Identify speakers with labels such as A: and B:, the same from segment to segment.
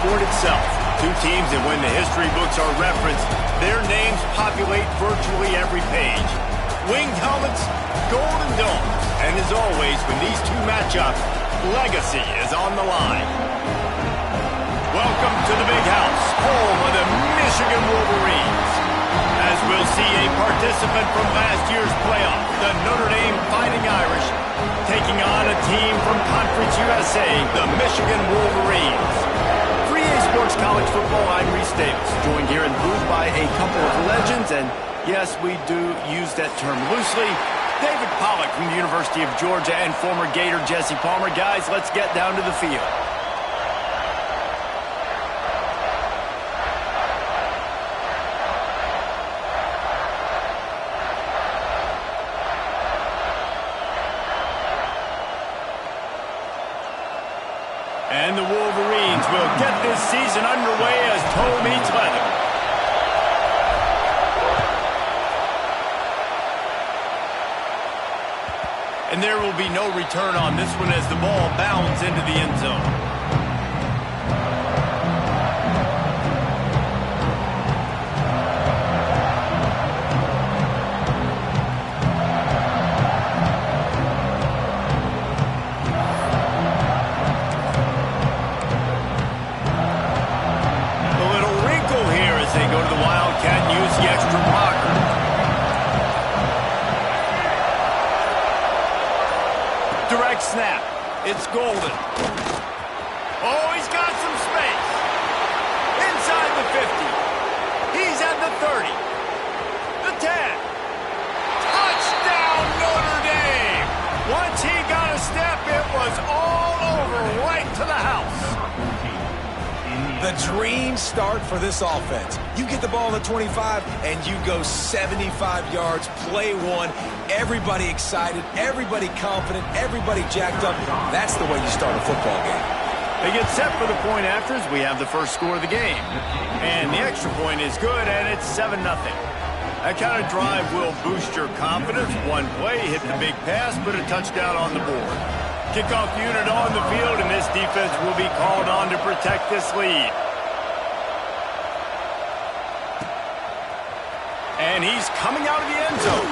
A: sport itself. Two teams that when the history books are referenced, their names populate virtually every page. Winged helmets, golden domes, and as always, when these two match up, legacy is on the line. Welcome to the Big House, home of the Michigan Wolverines. As we'll see a participant from last year's playoff, the Notre Dame Fighting Irish, taking on a team from Conference USA, the Michigan Wolverines. 3A Sports College Football, I'm Reese Davis, joined here in the booth by a couple of legends, and yes, we do use that term loosely. David Pollack from the University of Georgia and former Gator Jesse Palmer. Guys, let's get down to the field. And the Wolverines will get this season underway as toe meets leather. And there will be no return on this one as the ball bounds into the end zone. Direct snap. It's golden. Oh, he's got some space. Inside the 50. He's at the 30. The 10. Touchdown, Notre Dame. Once he got a step, it was all over right to the house.
B: The dream start for this offense. You get the ball in the 25, and you go 75 yards, play one, everybody excited, everybody confident, everybody jacked up. That's the way you start a football game.
A: They get set for the point afters. We have the first score of the game. And the extra point is good, and it's 7-0. That kind of drive will boost your confidence. One play, hit the big pass, put a touchdown on the board. Kickoff unit on the field, and this defense will be called on to protect this lead. And he's coming out of the end zone.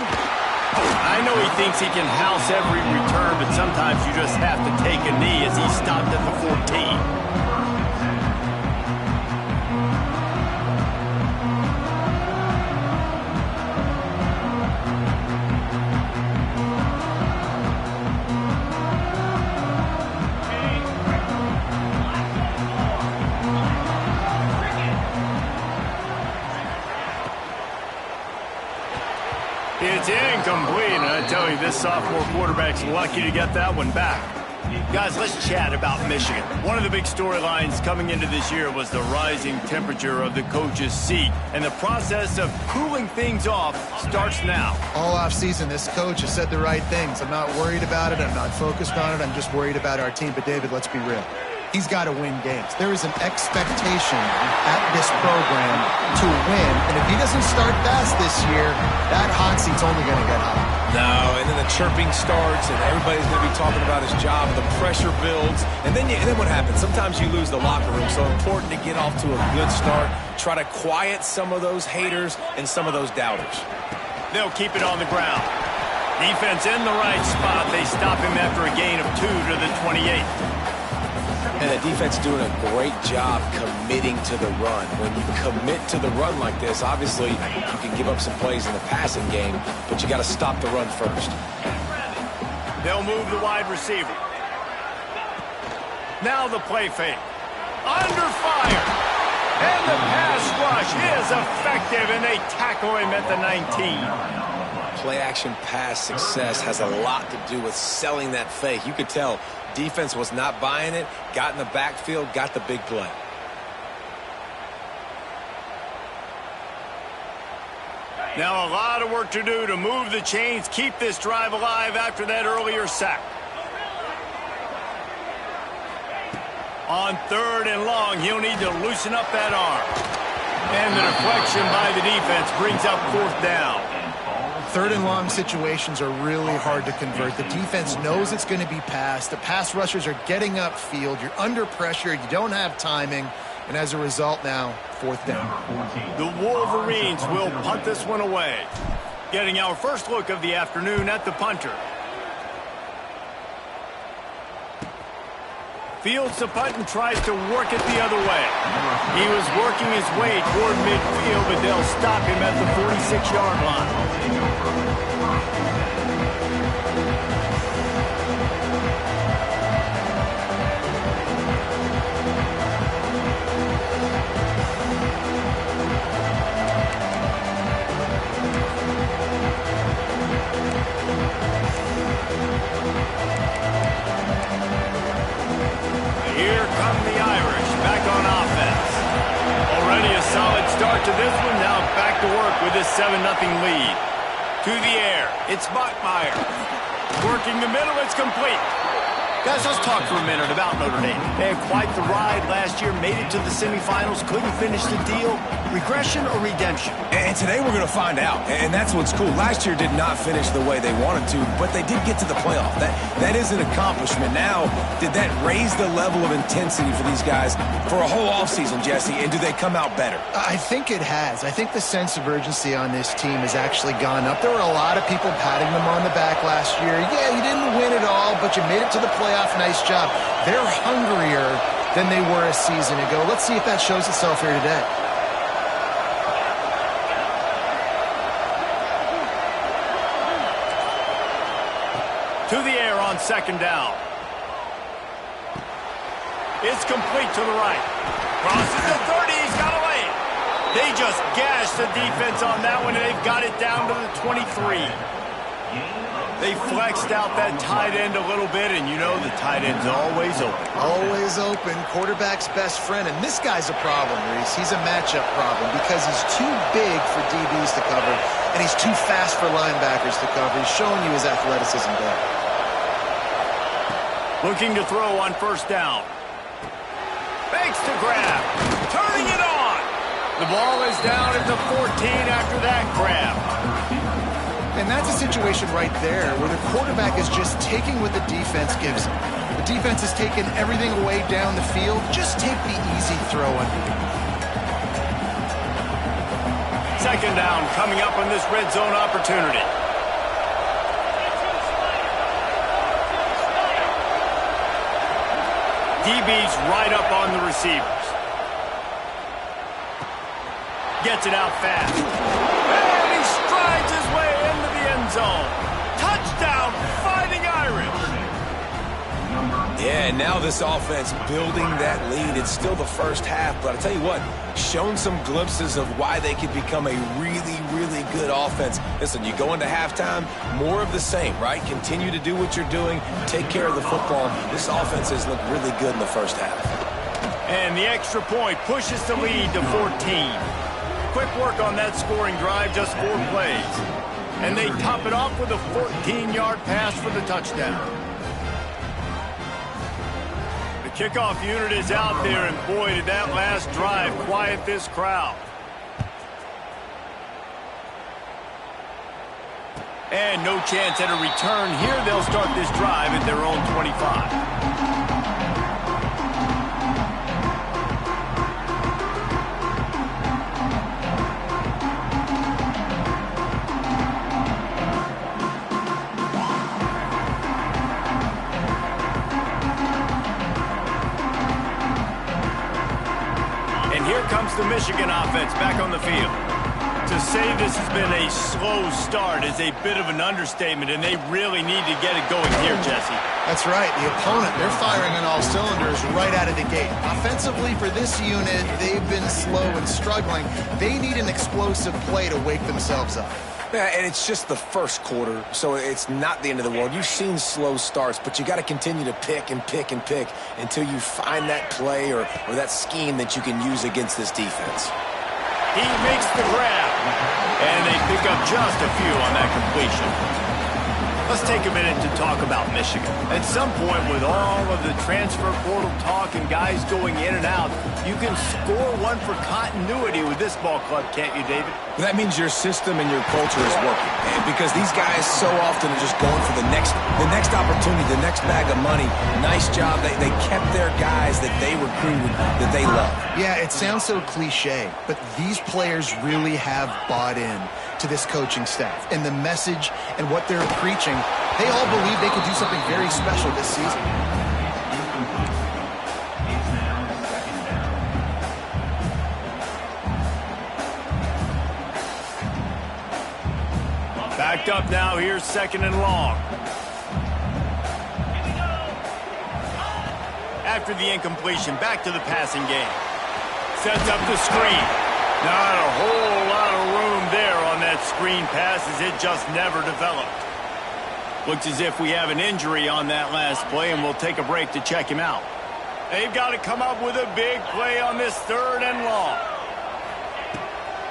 A: I know he thinks he can house every return, but sometimes you just have to take a knee as he stopped at the 14. It's incomplete, and I tell you, this sophomore quarterback's lucky to get that one back. Guys, let's chat about Michigan. One of the big storylines coming into this year was the rising temperature of the coach's seat, and the process of cooling things off starts now.
C: All offseason, this coach has said the right things. I'm not worried about it. I'm not focused on it. I'm just worried about our team. But, David, let's be real. He's got to win games. There is an expectation at this program to win. And if he doesn't start fast this year, that hot seat's only going to get hot.
B: No, and then the chirping starts, and everybody's going to be talking about his job. The pressure builds. And then what happens? Sometimes you lose the locker room. So important to get off to a good start. Try to quiet some of those haters and some of those doubters.
A: They'll keep it on the ground. Defense in the right spot. They stop him after a gain of 2 to the 28.
B: And the defense doing a great job committing to the run. When you commit to the run like this, obviously you can give up some plays in the passing game, but you got to stop the run first.
A: They'll move the wide receiver. Now the play fake. Under fire. And the pass rush is effective, and they tackle him at the 19.
B: Play-action pass success has a lot to do with selling that fake. You could tell defense was not buying it, got in the backfield, got the big play.
A: Now a lot of work to do to move the chains, keep this drive alive after that earlier sack. On 3rd and long, he'll need to loosen up that arm. And the deflection by the defense brings up 4th down.
C: 3rd and long situations are really hard to convert. The defense knows it's going to be passed. The pass rushers are getting upfield. You're under pressure. You don't have timing. And as a result now, 4th down.
A: The Wolverines will punt this one away. Getting our first look of the afternoon at the punter. Fields the punt and tries to work it the other way. He was working his way toward midfield, but they'll stop him at the 46-yard line. Here come the Irish back on offense. Already a solid start to this one. Now back to work with this 7-0 lead. To the air. It's Bachmeier. Working the middle. It's complete. Guys, let's talk for a minute about Notre Dame. They had quite the ride last year, made it to the semifinals, couldn't finish the deal. Regression or redemption?
B: And today we're going to find out, and that's what's cool. Last year did not finish the way they wanted to, but they did get to the playoff. That is an accomplishment. Now, did that raise the level of intensity for these guys for a whole offseason, Jesse, and do they come out better?
C: I think it has. I think the sense of urgency on this team has actually gone up. There were a lot of people patting them on the back last year. Yeah, you didn't win it all, but you made it to the playoff. Nice job. They're hungrier than they were a season ago. Let's see if that shows itself here today.
A: To the air on 2nd down. It's complete to the right. Crosses the 30. He's got a lane. They just gashed the defense on that one, and they've got it down to the 23. They flexed out that tight end a little bit, and you know the tight end's always open.
C: Always open. Quarterback's best friend. And this guy's a problem, Reese. He's a matchup problem because he's too big for DBs to cover, and he's too fast for linebackers to cover. He's showing you his athleticism there.
A: Looking to throw on 1st down. Fakes to grab. Turning it on. The ball is down at the 14 after that grab.
C: And that's a situation right there where the quarterback is just taking what the defense gives him. The defense is taking everything away down the field. Just take the easy throw under.
A: 2nd down coming up on this red zone opportunity. DB's right up on the receivers. Gets it out fast. And he strides his way into the end zone. Touchdown, Fighting Irish.
B: Yeah, and now this offense building that lead. It's still the first half, but I'll tell you what, shown some glimpses of why they could become a really, really good offense. Listen, you go into halftime, more of the same, right? Continue to do what you're doing, take care of the football. This offense has looked really good in the first half.
A: And the extra point pushes the lead to 14. Quick work on that scoring drive, just 4 plays. And they top it off with a 14-yard pass for the touchdown. The kickoff unit is out there, and boy, did that last drive quiet this crowd. And no chance at a return here. They'll start this drive at their own 25. Comes the Michigan offense back on the field. To say this has been a slow start is a bit of an understatement, and they really need to get it going here, Jesse.
C: That's right. The opponent, they're firing on all cylinders right out of the gate. Offensively, for this unit, they've been slow and struggling. They need an explosive play to wake themselves up.
B: Yeah, and it's just the first quarter, so it's not the end of the world. You've seen slow starts, but you got to continue to pick and pick and pick until you find that play or that scheme that you can use against this defense.
A: He makes the grab, and they pick up just a few on that completion. Let's take a minute to talk about Michigan. At some point, with all of the transfer portal talk and guys going in and out, you can score one for continuity with this ball club, can't you, David?
B: That means your system and your culture is working. And because these guys so often are just going for the next opportunity, the next bag of money. Nice job. They kept their guys that they recruited, that they love.
C: Yeah, it sounds so cliche, but these players really have bought in to this coaching staff and the message and what they're preaching. They all believe they could do something very special this season.
A: Backed up now, here's 2nd and long. After the incompletion, back to the passing game. Sets up the screen. Not a whole lot of room there on that screen pass as it just never developed. Looks as if we have an injury on that last play, and we'll take a break to check him out. They've got to come up with a big play on this 3rd and long.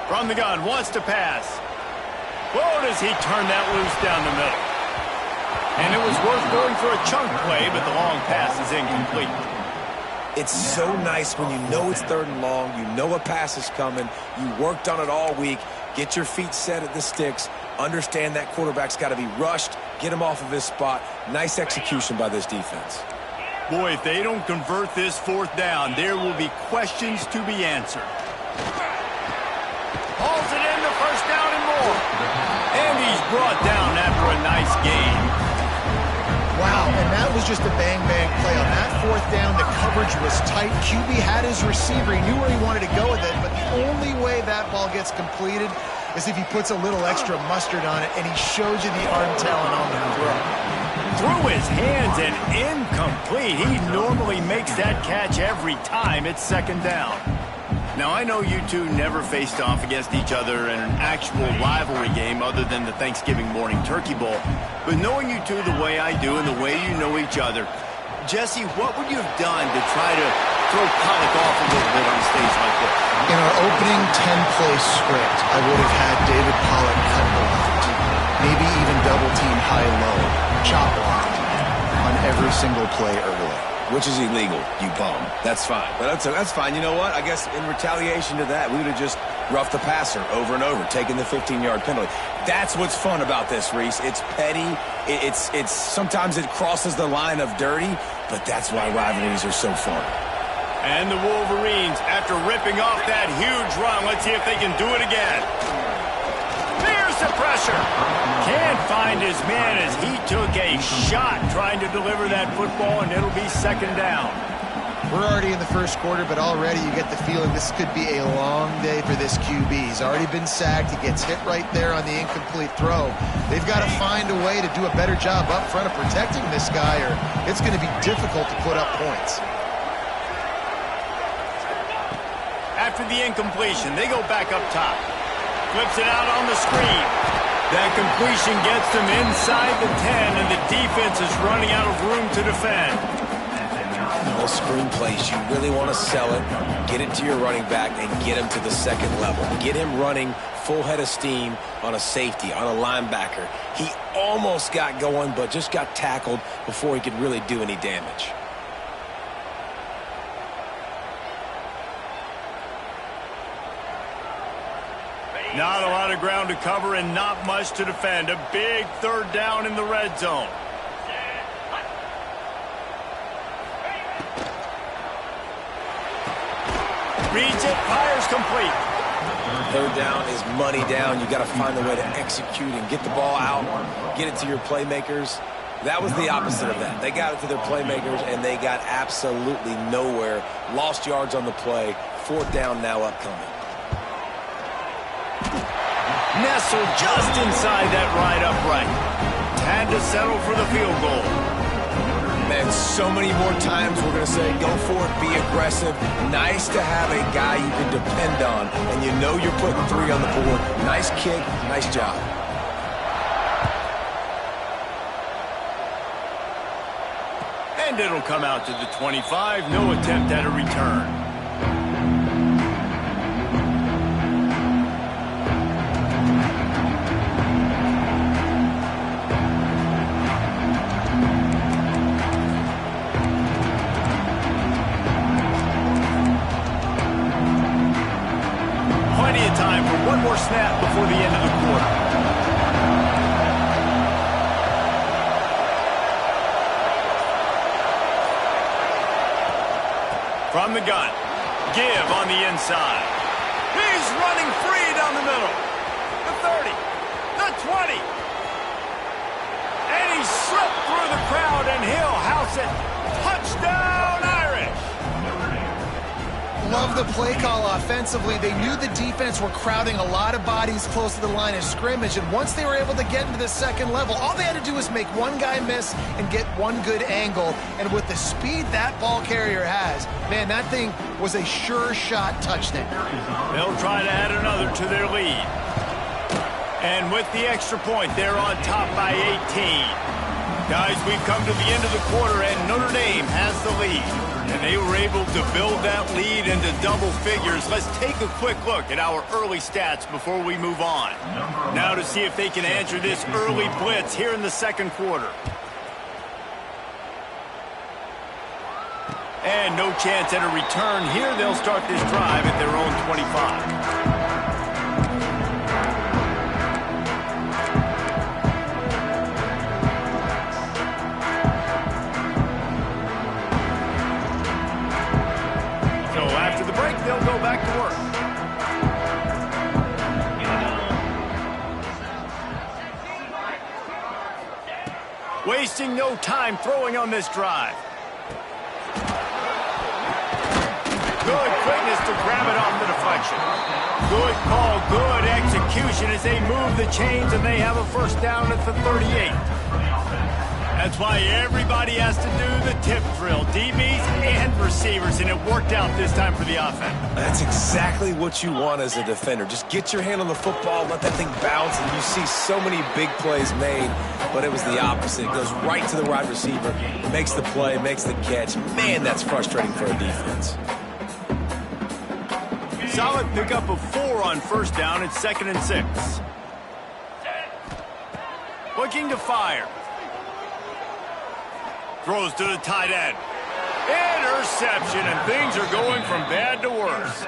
A: From the gun, wants to pass. Whoa, does he turn that loose down the middle. And it was worth going for a chunk play, but the long pass is incomplete.
B: It's so nice when you know it's 3rd and long, you know a pass is coming, you worked on it all week, get your feet set at the sticks, understand that quarterback's got to be rushed, get him off of his spot. Nice execution by this defense.
A: Boy, if they don't convert this 4th down, there will be questions to be answered. Hauls it in the 1st down and more. And he's brought down after a nice gain.
C: Wow, and that was just a bang-bang play. On that 4th down, the coverage was tight. QB had his receiver. He knew where he wanted to go with it, but the only way that ball gets completed is if he puts a little extra mustard on it, and he shows you the arm talent on the throw.
A: Through his hands and incomplete. He normally makes that catch every time it's 2nd down. Now, I know you two never faced off against each other in an actual rivalry game other than the Thanksgiving morning turkey bowl. But knowing you two the way I do and the way you know each other, Jesse, what would you have done to try to throw Pollock off a little bit on a stage like this?
C: In our opening 10-play script, I would have had David Pollock cut left, maybe even double-team high-low, chop blocked on every single play early.
B: Which is illegal, you bum. That's fine. But that's fine. You know what? I guess in retaliation to that, we would have just roughed the passer over and over, taking the 15-yard penalty. That's what's fun about this, Reese. It's petty. It's sometimes it crosses the line of dirty, but that's why rivalries are so fun.
A: And the Wolverines, after ripping off that huge run, let's see if they can do it again. There's the pressure. Can't find his man as he took a shot trying to deliver that football, and it'll be 2nd down.
C: We're already in the 1st quarter, but already you get the feeling this could be a long day for this QB. He's already been sacked. He gets hit right there on the incomplete throw. They've got to find a way to do a better job up front of protecting this guy, or it's going to be difficult to put up points.
A: After the incompletion, they go back up top. Flips it out on the screen. That completion gets them inside the 10, and the defense is running out of room to defend.
B: Those screen plays, you really want to sell it, get it to your running back, and get him to the 2nd level. Get him running full head of steam on a safety, on a linebacker. He almost got going, but just got tackled before he could really do any damage.
A: Not a lot of ground to cover and not much to defend. A big 3rd down in the red zone. Reads it, fires complete.
B: 3rd down is money down. You got to find a way to execute and get the ball out, get it to your playmakers. That was the opposite of that. They got it to their playmakers, and they got absolutely nowhere. Lost yards on the play. 4th down now upcoming.
A: Nestled just inside that right upright. Had to settle for the field goal.
B: Man, so many more times we're going to say, go for it, be aggressive. Nice to have a guy you can depend on, and you know you're putting 3 on the board. Nice kick, nice job.
A: And it'll come out to the 25. No attempt at a return. that before the end of the quarter. From the gun. Give on the inside. He's running free down the middle. The 30. The 20. And he slipped through the crowd, and he'll house it. Touchdown, Irish!
C: Love the play call offensively. They knew the defense were crowding a lot of bodies close to the line of scrimmage, and once they were able to get into the second level, all they had to do was make one guy miss and get one good angle. And with the speed that ball carrier has, man, that thing was a sure shot touchdown.
A: They'll try to add another to their lead. And with the extra point, they're on top by 18. Guys, we've come to the end of the quarter, and Notre Dame has the lead. And they were able to build that lead into double figures. Let's take a quick look at our early stats before we move on. Now to see if they can answer this early blitz here in the second quarter. And no chance at a return here. They'll start this drive at their own 25. They'll go back to work. Wasting no time throwing on this drive. Good quickness to grab it off the deflection. Good call, good execution as they move the chains, and they have a first down at the 38. That's why everybody has to do the tip drill, DBs and receivers, and it worked out this time for the offense.
B: That's exactly what you want as a defender. Just get your hand on the football, let that thing bounce, and you see so many big plays made, but it was the opposite. It goes right to the wide receiver, makes the play, makes the catch. Man, that's frustrating for a defense.
A: Solid pickup of 4 on first down. It's 2nd and 6. Looking to fire. Throws to the tight end. Interception, and things are going from bad to worse.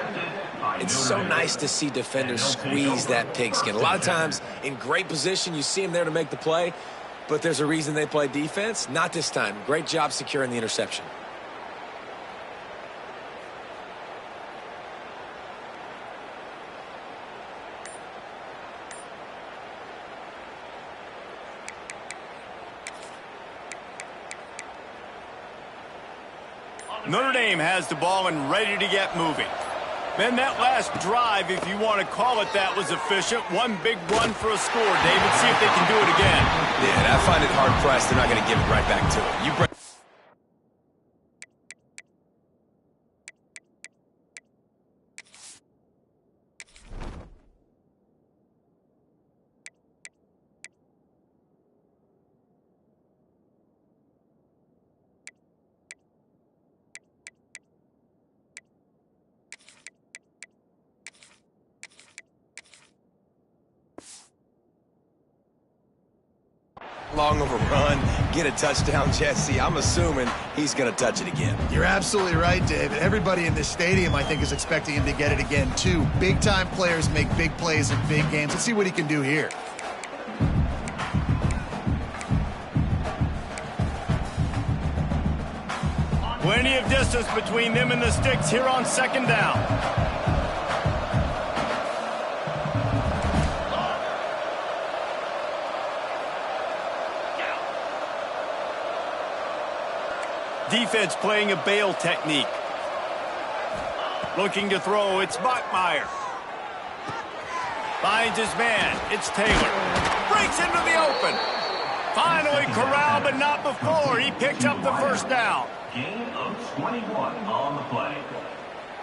B: It's so nice to see defenders squeeze that pigskin. A lot of times, in great position, you see them there to make the play, but there's a reason they play defense. Not this time. Great job securing the interception.
A: Notre Dame has the ball and ready to get moving. Man, that last drive, if you want to call it that, was efficient. One big run for a score. David, see if they can do it again.
B: Yeah, I find it hard-pressed. They're not going to give it right back to it. Long of a run, get a touchdown, Jesse. I'm assuming he's going to touch it again.
C: You're absolutely right, David. Everybody in this stadium, I think, is expecting him to get it again, too. Big-time players make big plays in big games. Let's see what he can do here.
A: Plenty of distance between them and the sticks here on 2nd down. Defense playing a bail technique. Looking to throw, it's Bachmeier. Finds his man, it's Taylor. Breaks into the open. Finally corralled, but not before. He picked up the first down.
D: Gain of 21 on the play.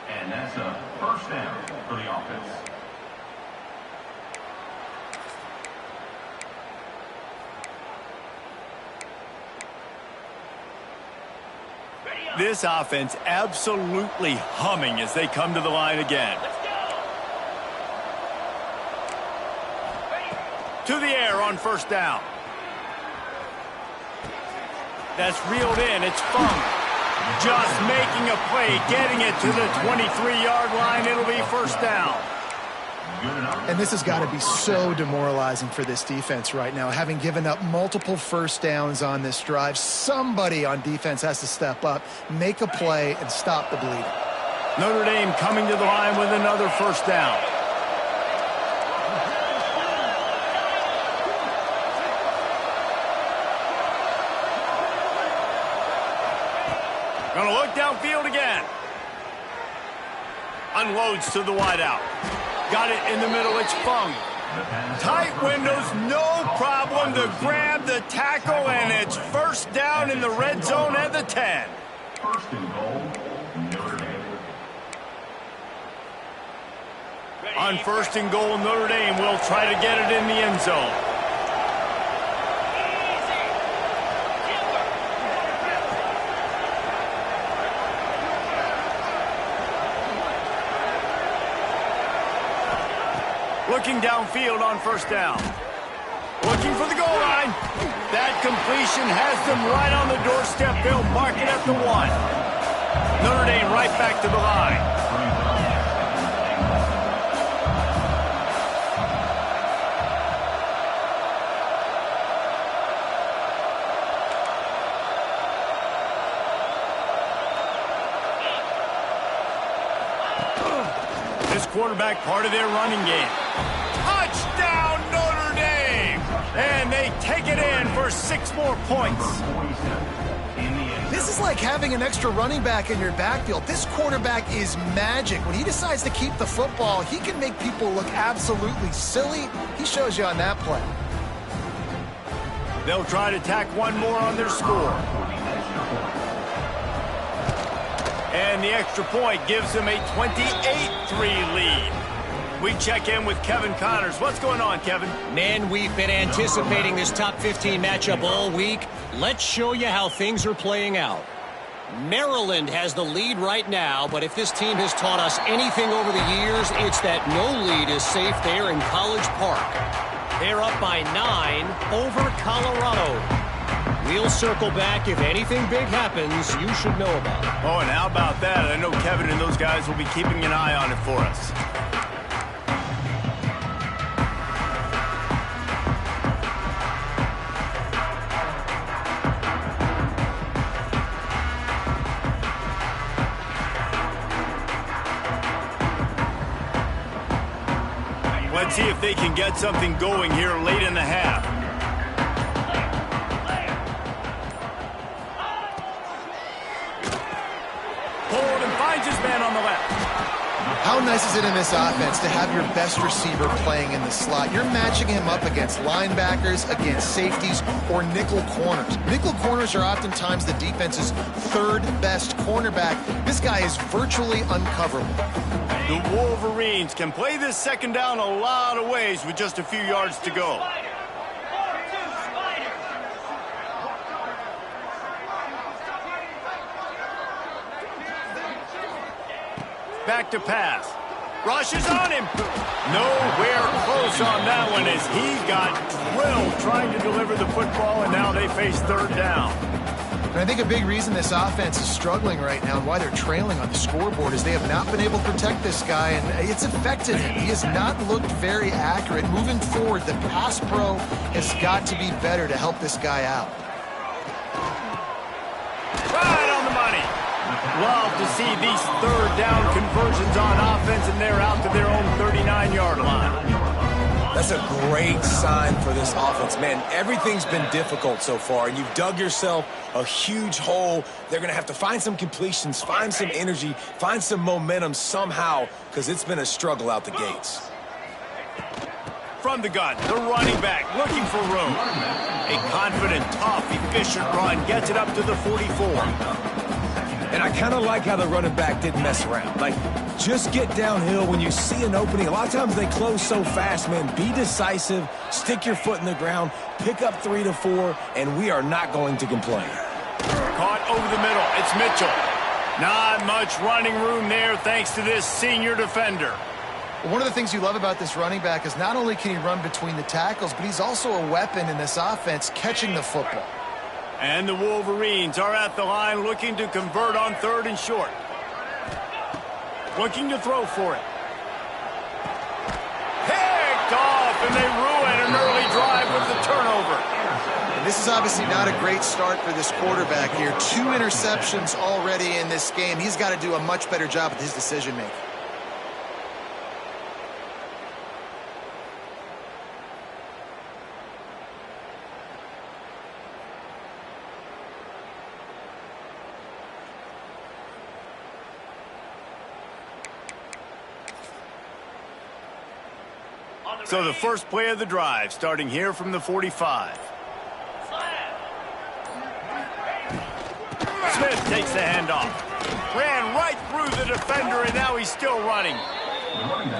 D: And that's a first down for the offense.
A: This offense absolutely humming as they come to the line again. To the air on first down. That's reeled in. It's Funk. Just making a play, getting it to the 23-yard line. It'll be first down.
C: And this has got to be so demoralizing for this defense right now. Having given up multiple first downs on this drive, somebody on defense has to step up, make a play, and stop the bleeding.
A: Notre Dame coming to the line with another first down. Gonna look downfield again. Unloads to the wideout. Got it in the middle, it's Fung. Tight windows, no problem to grab the tackle, and it's first down in the red zone at the 10.
D: First and goal, Notre Dame.
A: On first and goal, Notre Dame will try to get it in the end zone. Looking downfield on first down. Looking for the goal line. That completion has them right on the doorstep. They'll mark it at the 1. Notre Dame right back to the line. This quarterback part of their running game. Touchdown, Notre Dame! And they take it in for 6 more points.
C: This is like having an extra running back in your backfield. This quarterback is magic. When he decides to keep the football, he can make people look absolutely silly. He shows you on that play.
A: They'll try to tack one more on their score. And the extra point gives them a 28-3 lead. We check in with Kevin Connors. What's going on, Kevin?
E: Man, we've been anticipating this top 15 matchup all week. Let's show you how things are playing out. Maryland has the lead right now, but if this team has taught us anything over the years, it's that no lead is safe there in College Park. They're up by 9 over Colorado. We'll circle back if anything big happens you should know about.
A: Oh, and how about that? I know Kevin and those guys will be keeping an eye on it for us. Let's see if they can get something going here late in the half. Hold and finds his man on the left.
C: How nice is it in this offense to have your best receiver playing in the slot? You're matching him up against linebackers, against safeties, or nickel corners. Nickel corners are oftentimes the defense's third best cornerback. This guy is virtually uncoverable.
A: The Wolverines can play this second down a lot of ways with just a few yards to go. Back to pass. Rush is on him. Nowhere close on that one as he got drilled trying to deliver the football, and now they face third down.
C: And I think a big reason this offense is struggling right now and why they're trailing on the scoreboard is they have not been able to protect this guy, and it's affected him. He has not looked very accurate. Moving forward, the pass pro has got to be better to help this guy out.
A: Right on the money. Love to see these third down conversions on offense, and they're out to their own 39-yard line.
B: That's a great sign for this offense. Man, everything's been difficult so far, and you've dug yourself a huge hole. They're going to have to find some completions, find some energy, find some momentum somehow, because it's been a struggle out the gates.
A: From the gun, the running back looking for room. A confident, tough, efficient run gets it up to the 44.
B: And I kind of like how the running back didn't mess around. Like, just get downhill when you see an opening. A lot of times they close so fast, man. Be decisive, stick your foot in the ground, pick up 3 to 4, and we are not going to complain.
A: Caught over the middle. It's Mitchell. Not much running room there thanks to this senior defender.
C: One of the things you love about this running back is not only can he run between the tackles, but he's also a weapon in this offense catching the football.
A: And the Wolverines are at the line looking to convert on third and short. Looking to throw for it.
C: This is obviously not a great start for this quarterback here. 2 interceptions already in this game. He's got to do a much better job with his decision-making.
A: So the first play of the drive, starting here from the 45. Smith takes the handoff. Ran right through the defender, and now he's still running.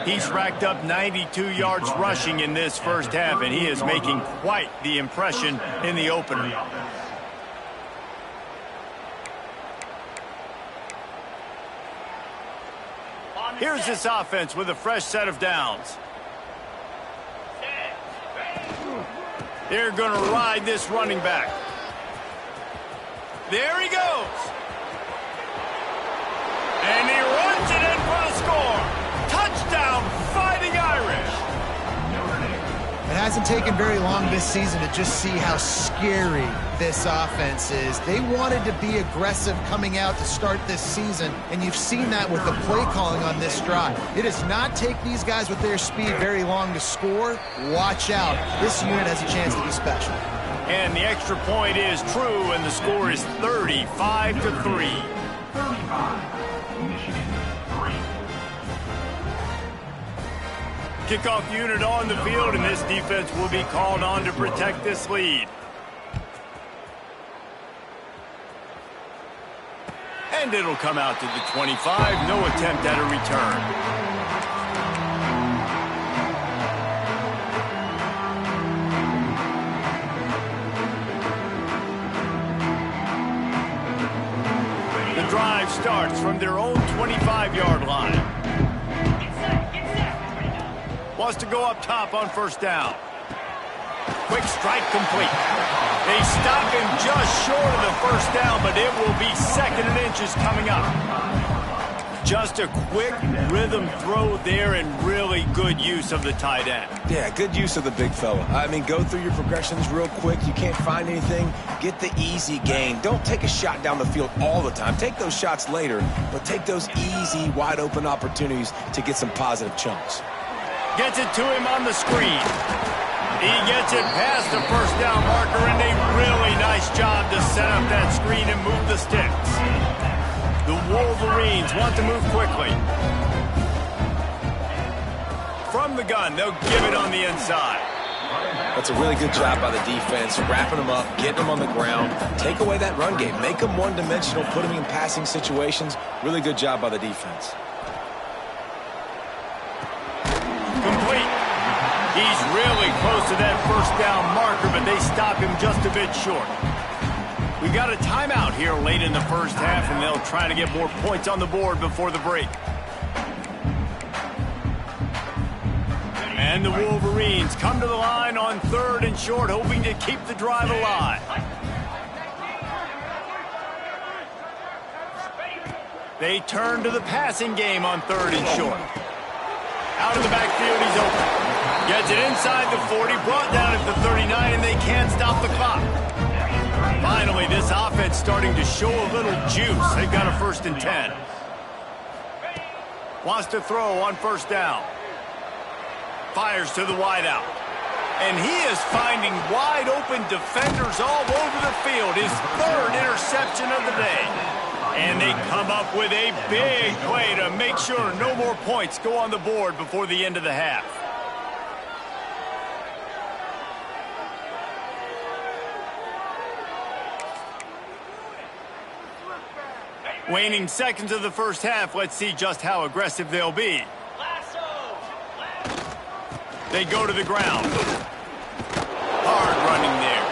A: He's racked up 92 yards rushing in this first half, and he is making quite the impression in the opener. Here's this offense with a fresh set of downs. They're going to ride this running back. There he goes. And he runs it in for the score. Touchdown, Fighting Irish.
C: It hasn't taken very long this season to just see how scary this offense is. They wanted to be aggressive coming out to start this season, and you've seen that with the play calling on this drive. It does not take these guys with their speed very long to score. Watch out. This unit has a chance to be special.
A: And the extra point is true, and the score is 35-3.
D: 35, Michigan 3.
A: Kickoff unit on the field, and this defense will be called on to protect this lead. And it'll come out to the 25. No attempt at a return. The drive starts from their own 25-yard line. Wants to go up top on first down. Quick strike complete. They stop him just short of the first down, but it will be 2nd and inches coming up. Just a quick rhythm throw there and really good use of the tight end.
B: Yeah, good use of the big fella. I mean, go through your progressions real quick. You can't find anything. Get the easy gain. Don't take a shot down the field all the time. Take those shots later, but take those easy, wide-open opportunities to get some positive chunks.
A: Gets it to him on the screen. He gets it past the first down marker, and a really nice job to set up that screen and move the sticks. The Wolverines want to move quickly. From the gun, they'll give it on the inside.
B: That's a really good job by the defense, wrapping them up, getting them on the ground. Take away that run game. Make them one-dimensional, put them in passing situations. Really good job by the defense.
A: He's really close to that first down marker, but they stop him just a bit short. We got a timeout here late in the first half, and they'll try to get more points on the board before the break. And the Wolverines come to the line on 3rd and short, hoping to keep the drive alive. They turn to the passing game on 3rd and short. Out of the backfield, he's open. Gets it inside the 40, brought down at the 39, and they can't stop the clock. Finally, this offense starting to show a little juice. They've got a 1st and 10. Wants to throw on first down. Fires to the wideout. And he is finding wide open defenders all over the field. His 3rd interception of the day. And they come up with a big play to make sure no more points go on the board before the end of the half. Waning seconds of the first half. Let's see just how aggressive they'll be. They go to the ground. Hard running there.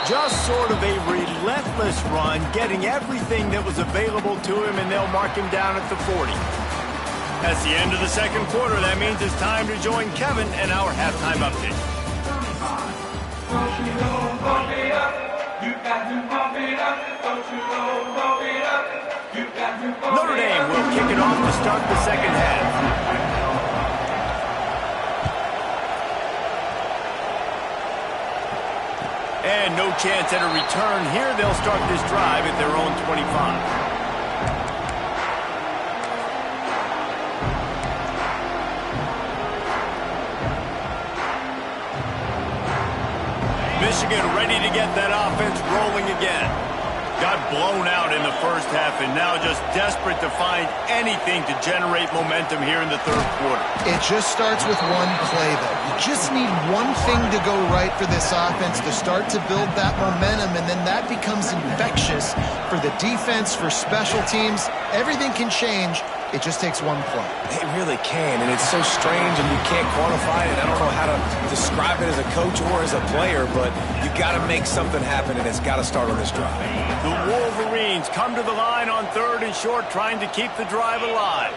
A: Just sort of a relentless run, getting everything that was available to him, and they'll mark him down at the 40. That's the end of the second quarter. That means it's time to join Kevin and our halftime update.
F: Don't you know, pump it up. You got to pump it up. Don't you know, pump it up. You got to pump
A: Notre Dame will kick it off to start the second half. And no chance at a return here. They'll start this drive at their own 25. Michigan ready to get that offense rolling again. Got blown out in the first half and now just desperate to find anything to generate momentum here in the third quarter.
C: It just starts with one play, though. You just need one thing to go right for this offense to start to build that momentum, and then that becomes infectious for the defense, for special teams. Everything can change. It just takes one play.
B: It really can, and it's so strange, and you can't quantify it. I don't know how to describe it as a coach or as a player, but you got to make something happen, and it's got to start on this drive.
A: The Wolverines come to the line on 3rd and short, trying to keep the drive alive.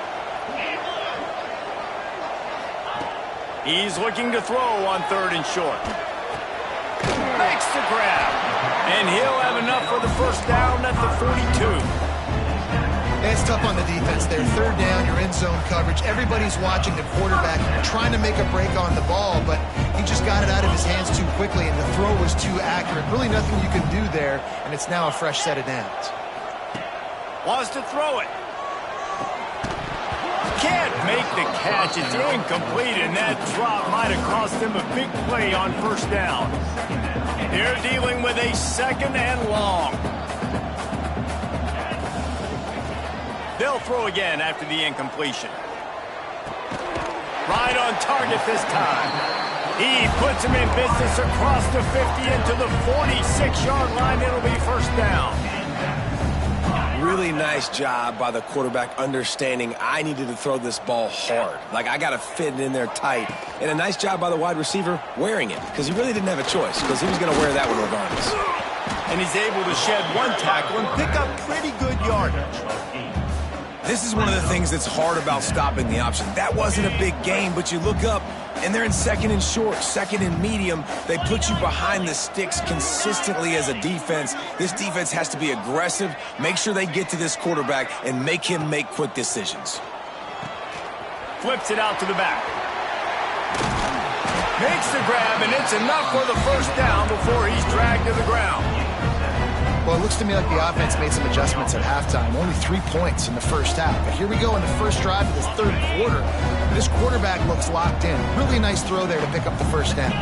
A: He's looking to throw on 3rd and short. Makes the grab, and he'll have enough for the first down at the 42.
C: It's tough on the defense there. 3rd down, you're in zone coverage. Everybody's watching the quarterback, trying to make a break on the ball, but he just got it out of his hands too quickly, and the throw was too accurate. Really nothing you can do there, and it's now a fresh set of downs.
A: Wants to throw it. Can't make the catch. It's incomplete, and that drop might have cost him a big play on 1st down. They're dealing with a 2nd and long. They'll throw again after the incompletion. Right on target this time. He puts him in business across the 50 into the 46-yard line. It'll be 1st down.
B: Really nice job by the quarterback understanding I needed to throw this ball hard. Like, I got to fit it in there tight. And a nice job by the wide receiver wearing it, because he really didn't have a choice, because he was going to wear that one regardless.
A: And he's able to shed one tackle and pick up pretty good yardage.
B: This is one of the things that's hard about stopping the option. That wasn't a big gain, but you look up, and they're in 2nd and short, 2nd and medium. They put you behind the sticks consistently as a defense. This defense has to be aggressive, make sure they get to this quarterback, and make him make quick decisions.
A: Flips it out to the back. Makes the grab, and it's enough for the 1st down before he's dragged to the ground.
C: Well, it looks to me like the offense made some adjustments at halftime. Only 3 points in the first half. But here we go in the first drive of this 3rd quarter. This quarterback looks locked in. Really nice throw there to pick up the 1st down.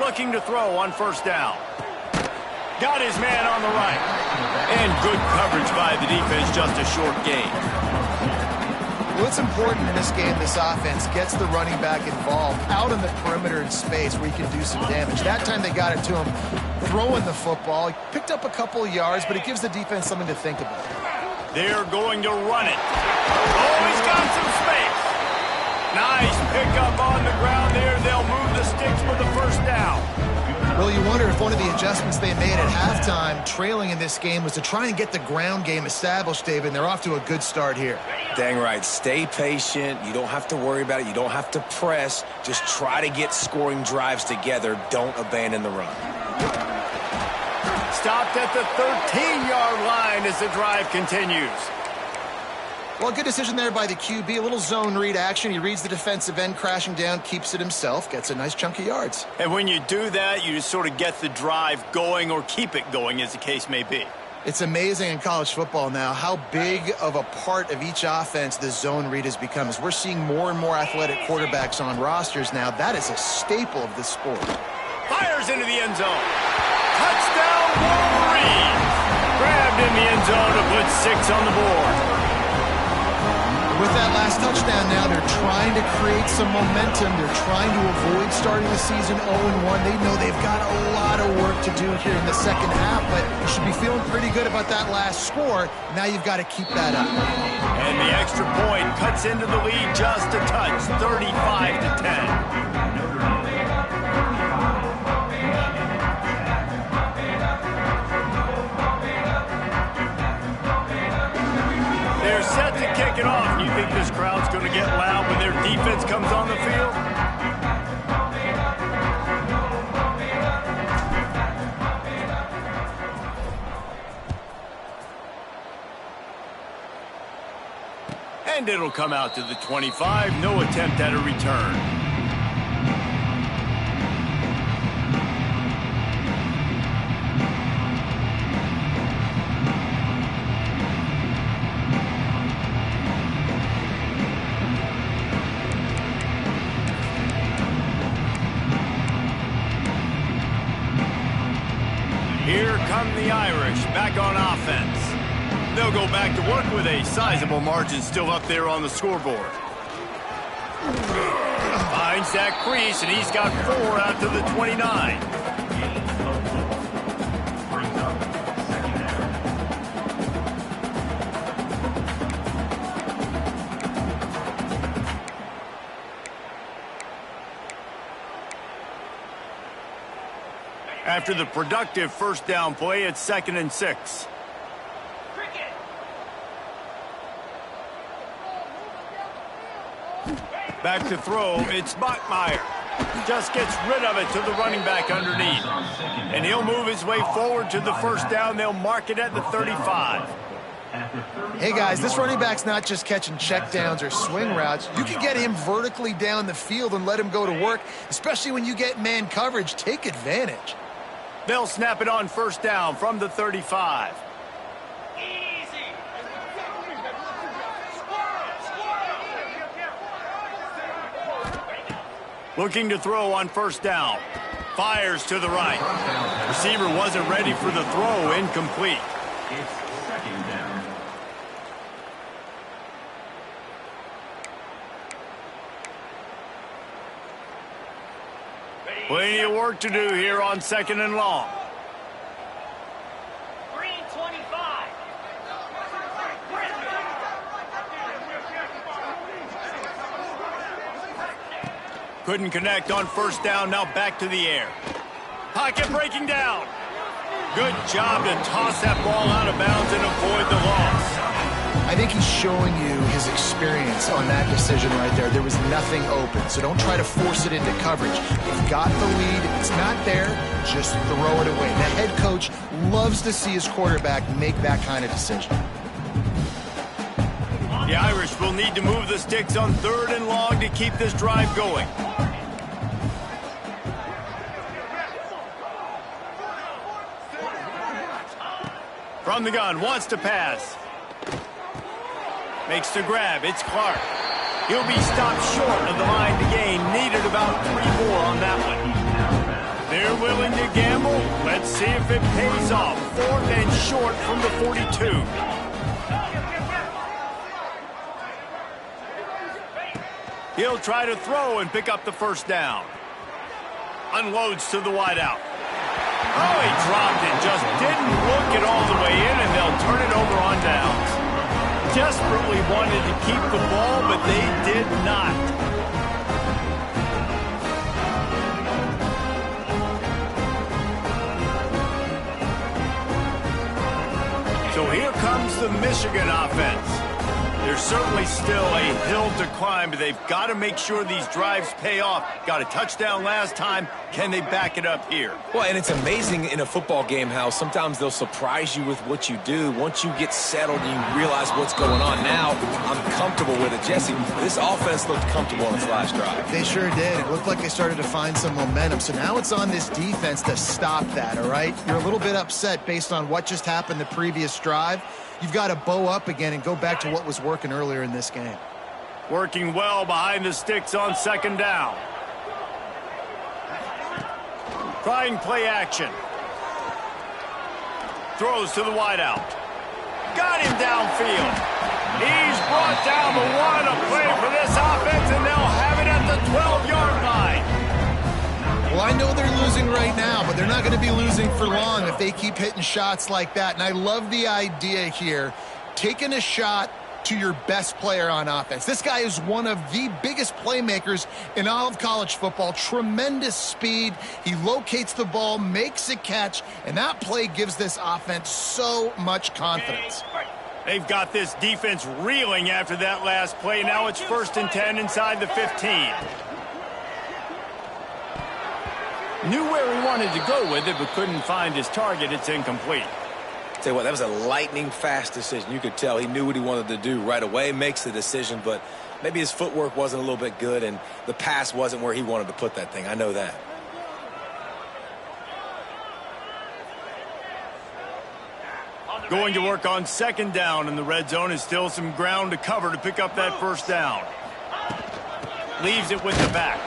A: Looking to throw on 1st down. Got his man on the right. And good coverage by the defense, just a short gain.
C: What's important in this game, this offense gets the running back involved out on the perimeter in space where he can do some damage. That time they got it to him throwing the football. He picked up a couple of yards, but it gives the defense something to think about.
A: They're going to run it. Oh, he's got some space. Nice pickup on the ground there. They'll move the sticks for the 1st down.
C: Well, you wonder if one of the adjustments they made at halftime, trailing in this game, was to try and get the ground game established, David, and they're off to a good start here.
B: Dang right. Stay patient. You don't have to worry about it. You don't have to press. Just try to get scoring drives together. Don't abandon the run.
A: Stopped at the 13-yard line as the drive continues.
C: Well, good decision there by the QB. A little zone read action. He reads the defensive end crashing down, keeps it himself, gets a nice chunk of yards.
A: And when you do that, you just sort of get the drive going or keep it going, as the case may be.
C: It's amazing in college football now how big of a part of each offense the zone read has become. As we're seeing more and more athletic quarterbacks on rosters now, that is a staple of this sport.
A: Fires into the end zone. Touchdown, Wolverines! Grabbed in the end zone to put 6 on the board.
C: With that last touchdown now, they're trying to create some momentum. They're trying to avoid starting the season 0-1. They know they've got a lot of work to do here in the second half, but you should be feeling pretty good about that last score. Now you've got to keep that up.
A: And the extra point cuts into the lead just a touch, 35-10. They're set to kick it off. You think this crowd's going to get loud when their defense comes on the field? And it'll come out to the 25. No attempt at a return. come the Irish back on offense. They'll go back to work with a sizable margin still up there on the scoreboard. Finds that crease, and he's got 4 out to the 29. After the productive first down play, it's 2nd and 6. Back to throw, it's Bachmeier. Just gets rid of it to the running back underneath. And he'll move his way forward to the first down. They'll mark it at the 35.
C: Hey, guys, this running back's not just catching checkdowns or swing routes. You can get him vertically down the field and let him go to work, especially when you get man coverage. Take advantage.
A: They'll snap it on first down from the 35. Looking to throw on first down. Fires to the right. Receiver wasn't ready for the throw. Incomplete.
D: It's 2nd down.
A: Plenty of work to do here on 2nd and long.
G: Green 25.
A: Couldn't connect on first down. Now back to the air. Pocket breaking down. Good job to toss that ball out of bounds and avoid the loss.
C: I think he's showing you his experience on that decision right there. There was nothing open, so don't try to force it into coverage. You've got the lead. It's not there. Just throw it away. The head coach loves to see his quarterback make that kind of decision.
A: The Irish will need to move the sticks on 3rd and long to keep this drive going. From the gun, wants to pass. Makes the grab, it's Clark. He'll be stopped short of the line to gain. Needed about 3 more on that one. They're willing to gamble. Let's see if it pays off. 4th and short from the 42. He'll try to throw and pick up the first down. Unloads to the wideout. Oh, he dropped it. Just didn't look it all the way in, and they'll turn it over on downs. Desperately wanted to keep the ball, but they did not. So here comes the Michigan offense. There's certainly still a hill to climb, but they've got to make sure these drives pay off. Got a touchdown last time. Can they back it up here?
B: Well, and it's amazing in a football game how sometimes they'll surprise you with what you do. Once you get settled and you realize what's going on. Now, I'm comfortable with it. Jesse, this offense looked comfortable on its last drive.
C: They sure did. It looked like they started to find some momentum. So now it's on this defense to stop that, all right? You're a little bit upset based on what just happened the previous drive. You've got to bow up again and go back to what was working earlier in this game.
A: Working well behind the sticks on 2nd down. Trying play action. Throws to the wideout. Got him downfield. He's brought down the one. A play for this offense, and they'll have it at the 12-yard line.
C: Well, I know they're losing right now, but they're not going to be losing for long if they keep hitting shots like that. And I love the idea here, taking a shot to your best player on offense. This guy is one of the biggest playmakers in all of college football. Tremendous speed. He locates the ball, makes a catch, and that play gives this offense so much confidence.
A: They've got this defense reeling after that last play. Now it's 1st and 10 inside the 15. Knew where he wanted to go with it, but couldn't find his target. It's incomplete.
B: Tell you what, that was a lightning-fast decision. You could tell he knew what he wanted to do right away, makes the decision, but maybe his footwork wasn't a little bit good, and the pass wasn't where he wanted to put that thing. I know that.
A: Going to work on 2nd down in the red zone is still some ground to cover to pick up that first down. Leaves it with the back.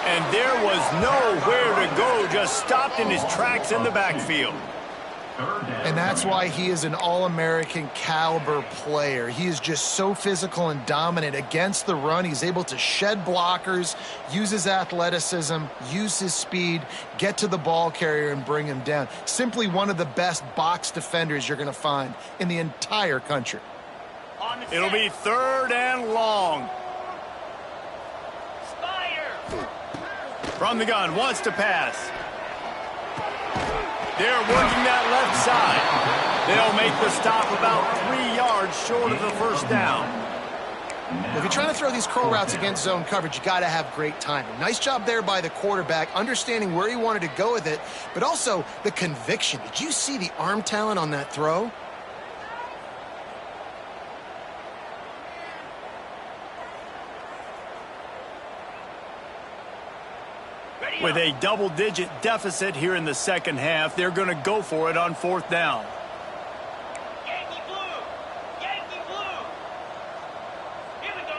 A: And there was nowhere to go, just stopped in his tracks in the backfield.
C: And that's why he is an All-American caliber player. He is just so physical and dominant against the run. He's able to shed blockers, use his athleticism, use his speed, get to the ball carrier and bring him down. Simply one of the best box defenders you're going to find in the entire country.
A: It'll be 3rd and long. From the gun, wants to pass. They're working that left side. They'll make the stop about 3 yards short of the first down.
C: If you're trying to throw these curl routes against zone coverage, you got to have great timing. Nice job there by the quarterback, understanding where he wanted to go with it, but also the conviction. Did you see the arm talent on that throw?
A: With a double-digit deficit here in the second half, they're going to go for it on 4th down.
F: Yankee Blue! Yankee Blue! Here we go!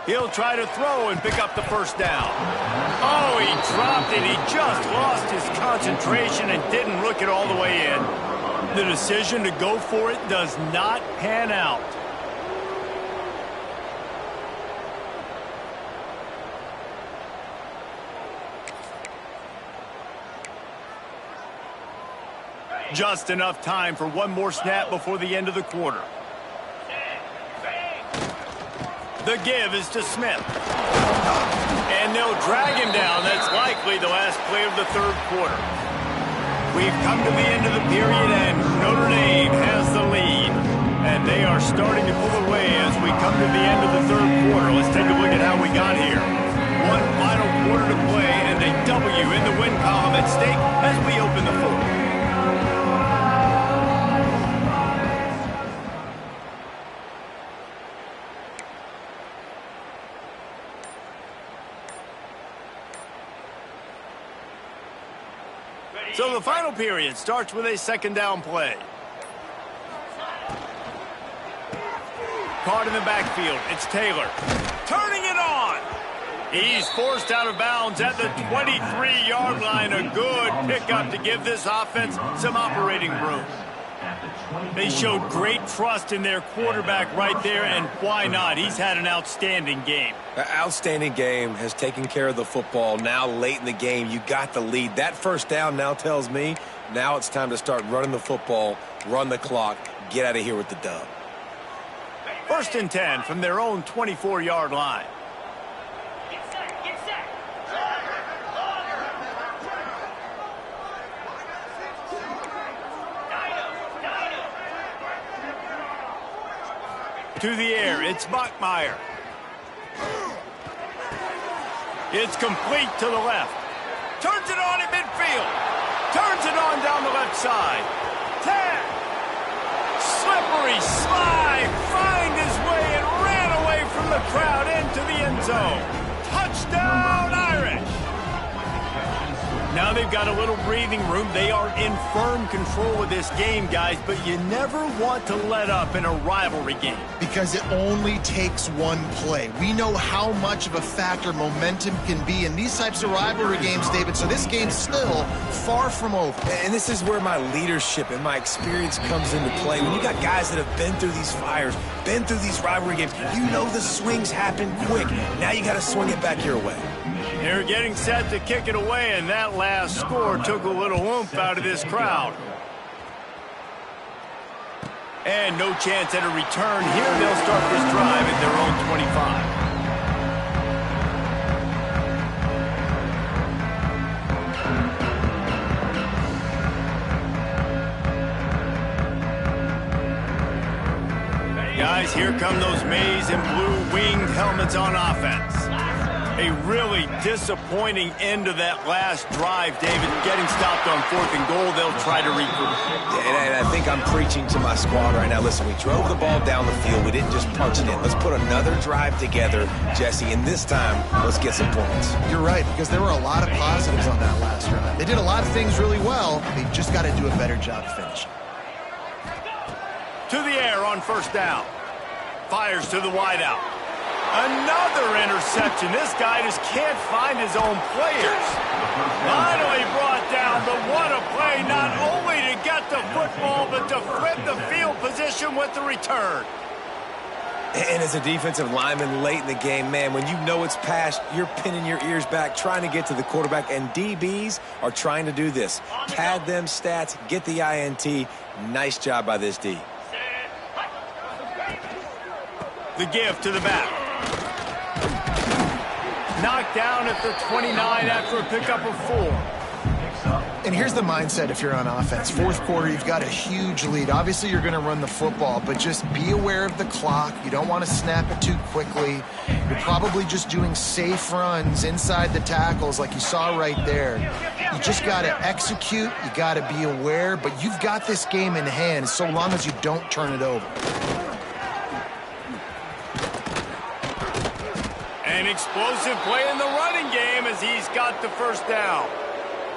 A: He'll try to throw and pick up the first down. Oh, he dropped it. He just lost his concentration and didn't look it all the way in. The decision to go for it does not pan out. Just enough time for one more snap before the end of the quarter. The give is to Smith. And they'll drag him down. That's likely the last play of the 3rd quarter. We've come to the end of the period, and Notre Dame has the lead. And they are starting to pull away as we come to the end of the 3rd quarter. Let's take a look at how we got here. One final quarter to play, and a W in the win column at stake as we open the 4th. So the final period starts with a 2nd down play. Caught in the backfield. It's Taylor. Turning it on. He's forced out of bounds at the 23-yard line. A good pickup to give this offense some operating room. They showed great trust in their quarterback right there, and why not? He's had an outstanding game.
B: An outstanding game, has taken care of the football. Now late in the game, you got the lead. That first down now tells me now it's time to start running the football, run the clock, get out of here with the dub.
A: 1st and 10 from their own 24-yard line. To the air, it's Bachmeier. It's complete to the left. Turns it on at midfield. Turns it on down the left side. 10. Slippery slide. Find his way and ran away from the crowd into the end zone. Touchdown, Irish. Now they've got a little breathing room. They are in firm control of this game, guys, but you never want to let up in a rivalry game.
C: Because it only takes one play. We know how much of a factor momentum can be in these types of rivalry games, David, so this game's still far from over.
B: And this is where my leadership and my experience comes into play. When you got guys that have been through these fires, been through these rivalry games, you know the swings happen quick. Now you got to swing it back your way.
A: They're getting set to kick it away, and that last score took a little oomph out of this crowd. And no chance at a return here. They'll start this drive at their own 25. Guys, here come those maize and blue winged helmets on offense. A really disappointing end to that last drive, David. Getting stopped on 4th and goal, they'll try to regroup.
B: And I think I'm preaching to my squad right now. Listen, we drove the ball down the field. We didn't just punch it in. Let's put another drive together, Jesse, and this time, let's get some points.
C: You're right, because there were a lot of positives on that last drive. They did a lot of things really well. They just got to do a better job finishing.
A: To the air on 1st down. Fires to the wideout. Another interception. This guy just can't find his own players. Finally brought down, but what a play, not only to get the football, but to flip the field position with the return.
B: And as a defensive lineman late in the game, man, when you know it's passed, you're pinning your ears back, trying to get to the quarterback, and DBs are trying to do this. Pad them stats, get the INT. Nice job by this D.
A: The give to the back. Knocked down at the 29 after a pickup of 4.
C: And here's the mindset if you're on offense. Fourth quarter, you've got a huge lead. Obviously, you're going to run the football, but just be aware of the clock. You don't want to snap it too quickly. You're probably just doing safe runs inside the tackles like you saw right there. You just got to execute. You got to be aware, but you've got this game in hand so long as you don't turn it over.
A: An explosive play in the running game as he's got the first down.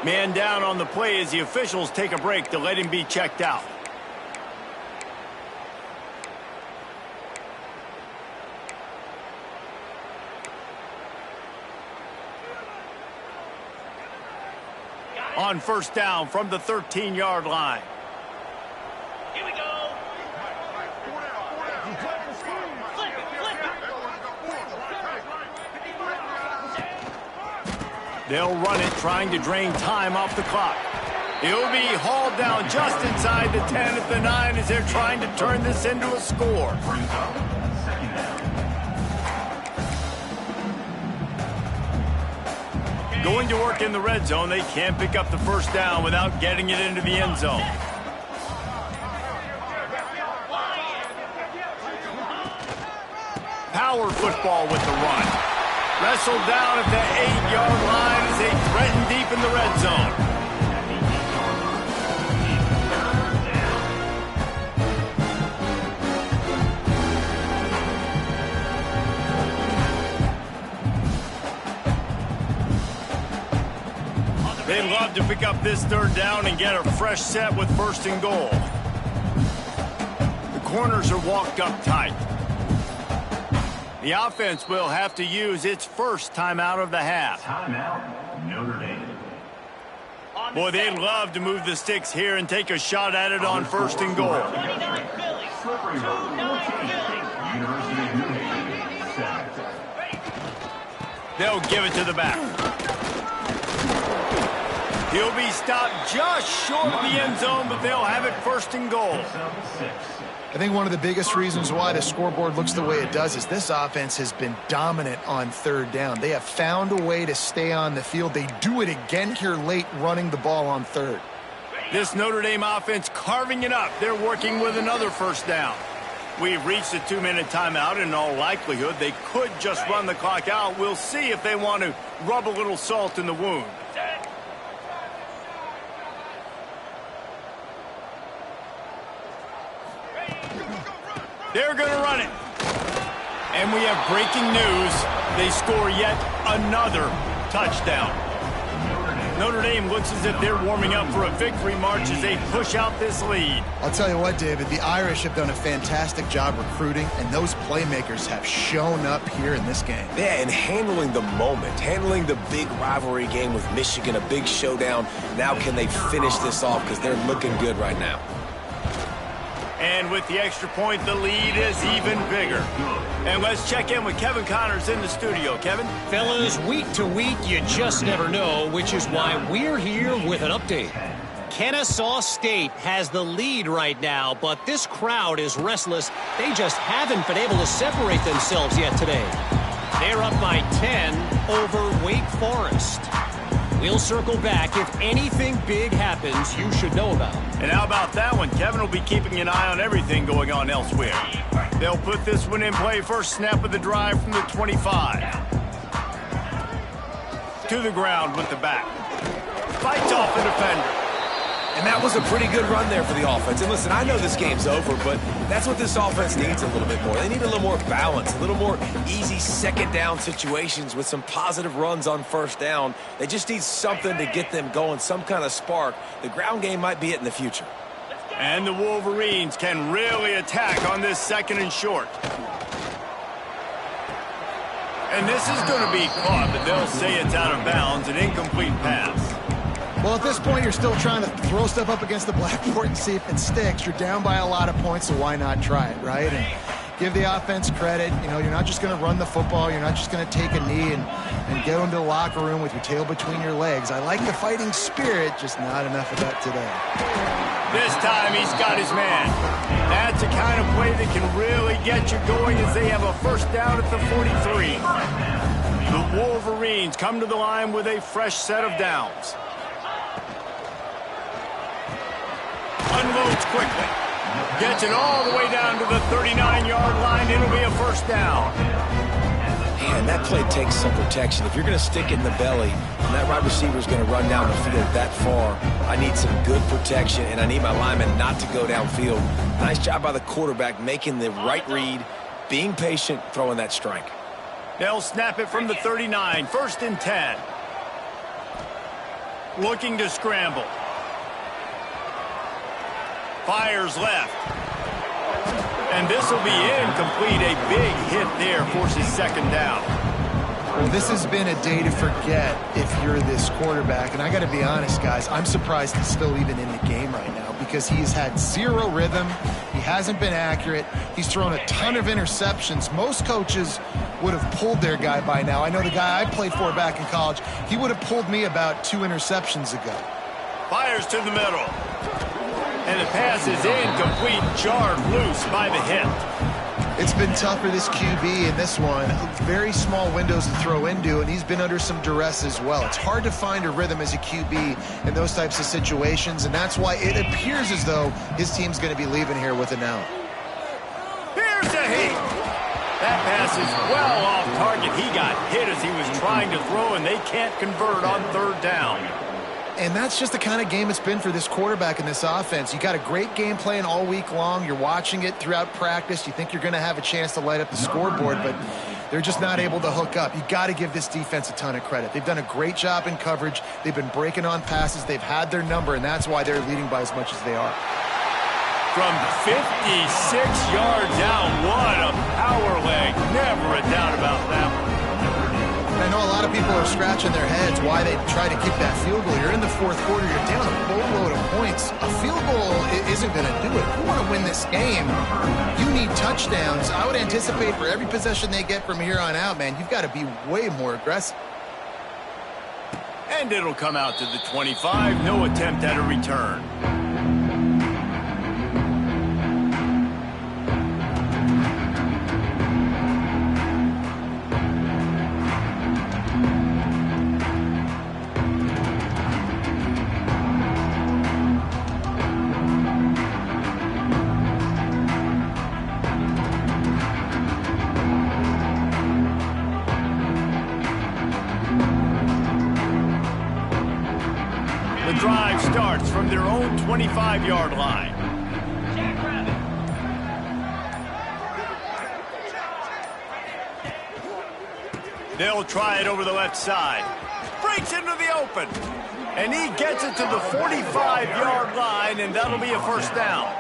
A: Man down on the play as the officials take a break to let him be checked out. On first down from the 13-yard line.
F: Here we go.
A: They'll run it, trying to drain time off the clock. He'll be hauled down just inside the 10 at the 9 as they're trying to turn this into a score. Going to work in the red zone, they can't pick up the first down without getting it into the end zone. Power football with the run. Wrestled down at the 8-yard line as they threaten deep in the red zone. They'd love to pick up this third down and get a fresh set with first and goal. The corners are walked up tight. The offense will have to use its first timeout of the half.
D: Timeout, Notre Dame.
A: Boy, they'd love to move the sticks here and take a shot at it on first and goal.
D: Slippery road 14. University of New Haven, 7.
A: They'll give it to the back. He'll be stopped just short of the end zone, but they'll have it first and goal.
C: I think one of the biggest reasons why the scoreboard looks the way it does is this offense has been dominant on third down. They have found a way to stay on the field. They do it again here late, running the ball on third.
A: This Notre Dame offense carving it up. They're working with another first down. We've reached a 2-minute timeout. In all likelihood, they could just run the clock out. We'll see if they want to rub a little salt in the wound. They're going to run it. And we have breaking news. They score yet another touchdown. Notre Dame looks as if they're warming up for a victory march as they push out this lead.
C: I'll tell you what, David, the Irish have done a fantastic job recruiting, and those playmakers have shown up here in this game.
B: Yeah, and handling the moment, handling the big rivalry game with Michigan, a big showdown. Now can they finish this off because they're looking good right now.
A: And with the extra point, the lead is even bigger. And let's check in with Kevin Connors in the studio. Kevin?
E: Fellas, week to week, you just never know, which is why we're here with an update. Kennesaw State has the lead right now, but this crowd is restless. They just haven't been able to separate themselves yet today. They're up by 10 over Wake Forest. We'll circle back. If anything big happens, you should know about.
A: And how about that one? Kevin will be keeping an eye on everything going on elsewhere. They'll put this one in play. First snap of the drive from the 25. To the ground with the back. Fights off the defender.
B: And that was a pretty good run there for the offense. And listen, I know this game's over, but that's what this offense needs a little bit more. They need a little more balance, a little more easy second down situations with some positive runs on first down. They just need something to get them going, some kind of spark. The ground game might be it in the future.
A: And the Wolverines can really attack on this second and short. And this is going to be caught, but they'll say it's out of bounds, an incomplete pass.
C: Well, at this point, you're still trying to throw stuff up against the blackboard and see if it sticks. You're down by a lot of points, so why not try it, right? And give the offense credit. You know, you're not just going to run the football. You're not just going to take a knee and go into the locker room with your tail between your legs. I like the fighting spirit, just not enough of that today.
A: This time he's got his man. That's the kind of play that can really get you going as they have a first down at the 43. The Wolverines come to the line with a fresh set of downs. Unloads quickly. Gets it all the way down to the 39-yard line. It'll be a first down.
B: Man, that play takes some protection. If you're going to stick it in the belly and that wide receiver is going to run down the field that far, I need some good protection, and I need my lineman not to go downfield. Nice job by the quarterback making the right read, being patient, throwing that strike.
A: They'll snap it from the 39. First and 10. Looking to scramble. Fires left. And this will be incomplete. A big hit there forces second down.
C: Well, this has been a day to forget if you're this quarterback. And I got to be honest, guys, I'm surprised he's still even in the game right now because he's had zero rhythm. He hasn't been accurate. He's thrown a ton of interceptions. Most coaches would have pulled their guy by now. I know the guy I played for back in college, he would have pulled me about 2 interceptions ago.
A: Fires to the middle. And the pass is incomplete, jarred loose by the hip.
C: It's been tough for this QB in this one. Very small windows to throw into, and he's been under some duress as well. It's hard to find a rhythm as a QB in those types of situations, and that's why it appears as though his team's going to be leaving here with an out.
A: Here's a hit. That pass is well off target. He got hit as he was trying to throw, and they can't convert on third down.
C: And that's just the kind of game it's been for this quarterback in this offense. You got a great game plan all week long. You're watching it throughout practice. You think you're going to have a chance to light up the scoreboard, but they're just not able to hook up. You got to give this defense a ton of credit. They've done a great job in coverage. They've been breaking on passes. They've had their number, and that's why they're leading by as much as they are.
A: From 56 yards out, what a power leg. Never a doubt about that one.
C: I know a lot of people are scratching their heads why they try to kick that field goal. You're in the fourth quarter. You're down a boatload of points. A field goal isn't going to do it. If you want to win this game, you need touchdowns. I would anticipate for every possession they get from here on out, man, you've got to be way more aggressive.
A: And it'll come out to the 25. No attempt at a return. Drive starts from their own 25-yard line. They'll try it over the left side. Breaks into the open. And he gets it to the 45-yard line, and that'll be a first down.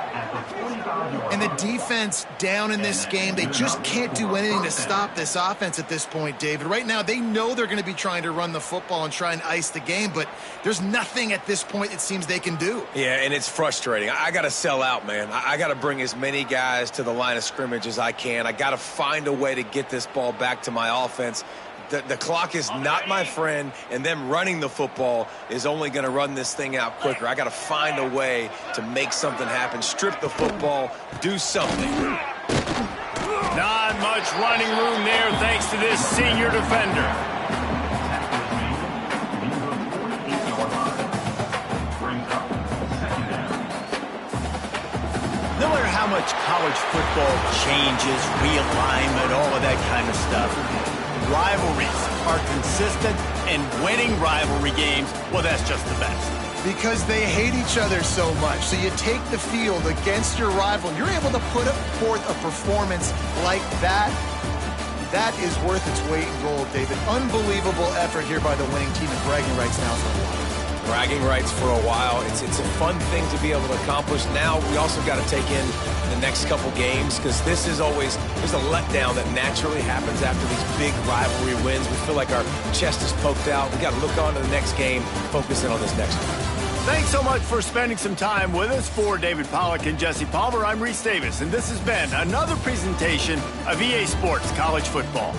C: And the defense down in this game, they just can't do anything to stop this offense at this point, David. Right now, they know they're going to be trying to run the football and try and ice the game, but there's nothing at this point it seems they can do.
B: Yeah, and it's frustrating. I got to sell out, man. I got to bring as many guys to the line of scrimmage as I can. I got to find a way to get this ball back to my offense. The clock is not my friend, and them running the football is only going to run this thing out quicker. I got to find a way to make something happen, strip the football, do something.
A: Not much running room there thanks to this senior defender. No matter how much college football changes, realignment, all of that kind of stuff, rivalries are consistent, and winning rivalry games, well, that's just the best.
C: Because they hate each other so much. So you take the field against your rival, you're able to put forth a performance like that. That is worth its weight in gold, David. Unbelievable effort here by the winning team, and bragging rights now for a while.
B: bragging rights for a while. It's a fun thing to be able to accomplish. Now we also got to take in the next couple games because this is always, there's a letdown that naturally happens after these big rivalry wins. We feel like our chest is poked out. We got to look on to the next game, focus in on this next one.
A: Thanks so much for spending some time with us. For David Pollack and Jesse Palmer, I'm Reese Davis, and this has been another presentation of EA Sports College Football.